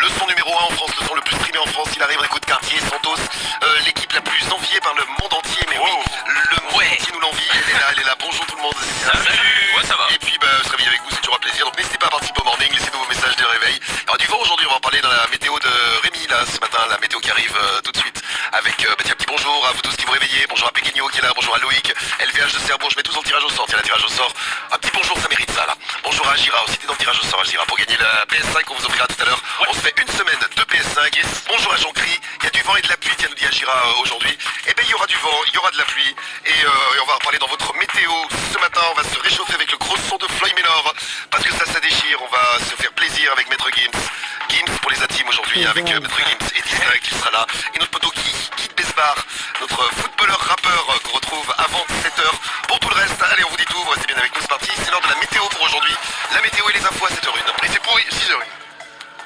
Le son numéro 1 en France, le son le plus streamé en France, il arrive Rico de Quartier, Santos, l'équipe la plus enviée par le monde entier, mais oui, le monde entier nous l'envie, elle est là, bonjour tout le monde. Salut. Ouais, ça va. Et puis se réveiller avec vous, c'est toujours un plaisir, donc n'hésitez pas à participer au morning, laissez-nous vos messages de réveil. Alors du vent aujourd'hui, on va en parler dans la météo de Rémi, là, ce matin, la météo qui arrive tout de suite, avec tiens, un petit bonjour à vous tous qui vous réveillez, bonjour à Péguigno qui est là, bonjour à Loïc, LVH de Cerbourg, je mets tous en tirage au sort, tiens, la tirage au sort, un petit bonjour, ça mérite ça là. Bonjour à Gira aussi, t'es dans le tirage au sort, Gira, pour gagner la PS5 qu'on vous offrira tout à l'heure. On se fait une semaine de PS5. Yes. Bonjour à Jean-Cri, il y a du vent et de la pluie, tiens, nous dit Agira aujourd'hui. Eh bien, il y aura du vent, il y aura de la pluie, et on va reparler dans votre météo. Ce matin, on va se réchauffer avec le gros son de Floyd Menor, parce que ça déchire, on va se faire plaisir avec Maître Gims. Gims pour les intimes aujourd'hui, avec Maître Gims et Distract qui sera là. Et notre poteau Guy Besbar, notre footballeur rappeur qu'on retrouve avant 7h. Pour tout le reste, allez, on vous dit tout, vous restez bien avec nous, c'est parti. C'est l'heure de la météo pour aujourd'hui. La météo et les infos à 7h01. Et c'est pour 6h01.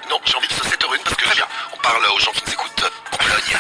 Non, j'ai envie que ce soit 7h01 parce que on parle aux gens qui nous écoutent en Pologne.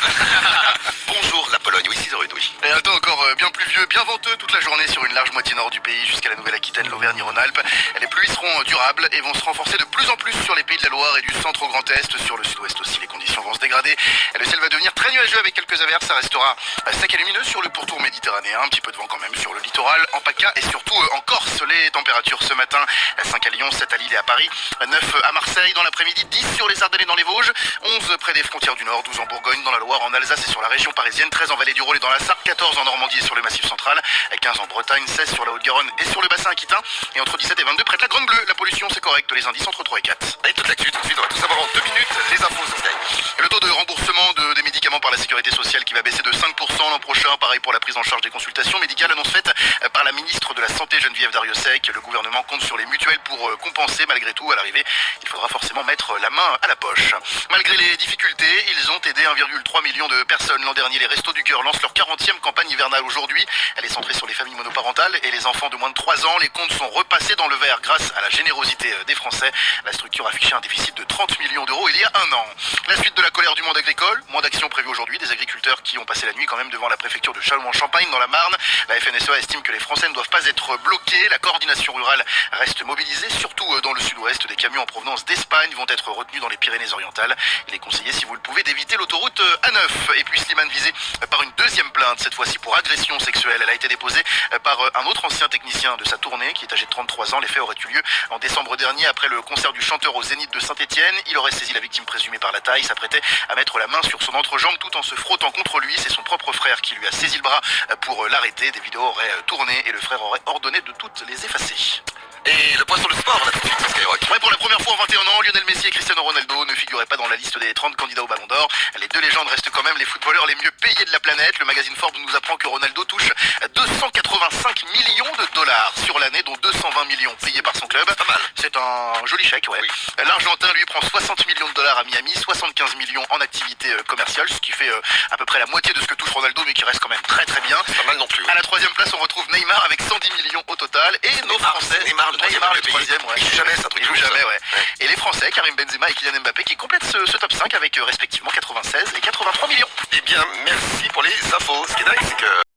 Bonjour la Pologne, oui, 6h01, oui. Et un temps encore bien pluvieux, bien venteux toute la journée sur une large moitié nord du pays jusqu'à la Nouvelle-Aquitaine, l'Auvergne-Rhône-Alpes. Les pluies seront durables et vont se renforcer de plus en plus sur les pays de la Loire et du centre au Grand Est. Sur le sud-ouest aussi, les conditions vont se dégrader. Le ciel va devenir très nuageux avec quelques averses. Ça restera sec et lumineux sur le pourtour méditerranéen. Un petit peu de vent quand même sur le littoral, en PACA et surtout en Corse. Les températures ce matin, 5 à Lyon, 7 à Lille et à Paris, 9 à Marseille dans l'après-midi, 10 sur les Ardennes et dans les Vosges, 11 près des frontières du Nord, 12 en Bourgogne, dans la Loire, en Alsace et sur la région parisienne, 13 en Vallée du Rhône et dans la Sarthe, 14 en Normandie et sur le Massif central, 15 en Bretagne, 16 sur la Haute-Garonne et sur le bassin aquitain, et entre 17 et 22 près de la Grande Bleue. La pollution, c'est correct, les indices entre 3 et 4. Et toute l'actu, tout de suite, on va tout savoir en 2 minutes, les infos, ça se gagne. Et le taux de remboursement des médicaments par la sécurité sociale qui va baisser de 5% l'an prochain, pareil pour la prise en charge des consultations médicales, annonce faite par la ministre de la Santé Geneviève Darrieussecq. Le gouvernement compte sur les mutuelles pour compenser. Malgré tout, à l'arrivée, il faudra forcément mettre la main à la poche. Malgré les difficultés, ils ont aidé 1,3 million de personnes. L'an dernier, les Restos du Cœur lancent leur 40e campagne hivernale aujourd'hui. Elle est centrée sur les familles monoparentales et les enfants de moins de 3 ans. Les comptes sont repassés dans le vert grâce à la générosité des Français. La structure affichait un déficit de 30 millions d'euros il y a un an. La suite de la colère du monde agricole, moins d'actions prévues aujourd'hui. Des agriculteurs qui ont passé la nuit quand même devant la préfecture de Châlons-en-Champagne dans la Marne. La FNSEA estime que les Français ne doivent pas être bloqués. La coordination rurale reste mobilisée, surtout dans le sud-ouest. Des camions en provenance d'Espagne vont être retenus dans les Pyrénées-Orientales. Il est conseillé, si vous le pouvez, d'éviter l'autoroute A9. Et puis Slimane visé par une deuxième plainte, cette fois-ci pour agression sexuelle. Elle a été déposée par un autre ancien technicien de sa tournée qui est âgé de 33 ans. Les faits auraient eu lieu en décembre dernier après le concert du chanteur au Zénith de Saint-Étienne. Il aurait saisi la victime présumée par la taille, s'apprêtait à mettre la main sur son entrejambe tout en se frottant contre lui. C'est son propre frère qui lui a saisi le bras pour l'arrêter. Des vidéos auraient tourné et le frère aurait ordonné de toutes les effacer. Et le point sur le sport, là, tout de suite, sur Skyrock. Ouais, pour la première fois en 21 ans, Lionel Messi et Cristiano Ronaldo ne figuraient pas dans la liste des 30 candidats au Ballon d'Or. Les deux légendes restent quand même les footballeurs les mieux payés de la planète. Le magazine Forbes nous apprend que Ronaldo touche 285 millions de dollars sur l'année, dont 220 millions payés par son club. Pas mal. C'est un joli chèque, ouais. Oui. L'Argentin, lui, prend 60 millions de dollars à Miami, 75 millions en activité commerciale, ce qui fait à peu près la moitié de ce que touche Ronaldo, mais qui reste quand même très très bien. Pas mal non plus. À la troisième place, on retrouve Neymar avec 110 millions au total. Et nos Français, Neymar, le troisième, ouais. Il joue jamais, c'est un truc Il joue de fou, jamais, ça. ouais. Et les Français, Karim Benzema et Kylian Mbappé, qui complètent ce top 5 avec respectivement 96 et 83 millions. Eh bien, merci pour les infos. Ce qui est dingue, c'est que